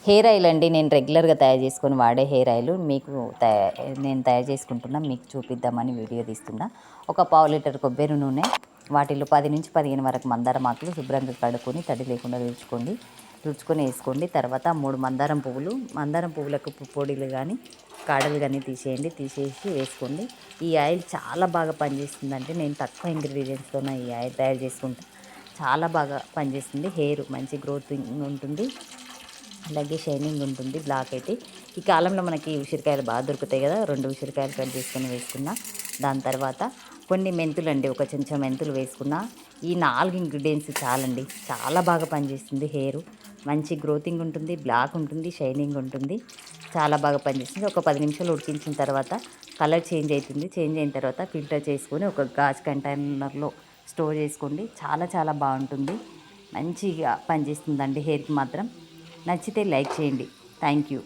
Hair oil అండి, నేను రెగ్యులర్గా తయారు చేసుకొని వాడే హెయిర్ ఆయిల్ మీకు నేను తయారు చేసుకుంటున్నా, మీకు చూపిద్దామని వీడియో తీస్తున్నా. ఒక పావు లీటర్ కొబ్బరి నూనె, వాటిలో 10 నుంచి 15 వరకు మందారం ఆకులు శుభ్రంగా కడుక్కొని తడి లేకుండా తుడుచుకొని వేసుకోండి. తర్వాత 3 మందారం పువ్వులకు పొడిలు కానీ కాడలు కానీ తీసేసి వేసుకోండి. ఈ ఆయిల్ చాలా బాగా పనిచేస్తుందంటే, నేను తక్కువ ఇంగ్రీడియంట్స్తోనే ఈ ఆయిల్ తయారు చేసుకుంటా. చాలా బాగా పనిచేస్తుంది. హెయిర్ మంచి గ్రోతింగ్ ఉంటుంది, అలాగే షైనింగ్ ఉంటుంది. బ్లాక్ అయితే ఈ కాలంలో మనకి ఉసిరికాయలు బాగా దొరుకుతాయి కదా, 2 ఉసిరికాయలు కట్ చేసుకొని వేసుకున్నా. దాని తర్వాత కొన్ని మెంతులు అండి, ఒక చెంచా మెంతులు వేసుకున్నా. ఈ 4 ఇంగ్రీడియంట్స్ చాలండి, చాలా బాగా పనిచేస్తుంది. హెయిర్ మంచి గ్రోతింగ్ ఉంటుంది, బ్లాక్ ఉంటుంది, షైనింగ్ ఉంటుంది, చాలా బాగా పనిచేస్తుంది. ఒక 10 నిమిషాలు ఉడికించిన తర్వాత కలర్ చేంజ్ అవుతుంది. చేంజ్ అయిన తర్వాత ఫిల్టర్ చేసుకొని ఒక గాజు కంటైనర్లో స్టోర్ చేసుకోండి. చాలా చాలా బాగుంటుంది, మంచిగా పనిచేస్తుందండి హెయిర్కి మాత్రం. నచ్చితే లైక్ చేయండి. Thank you.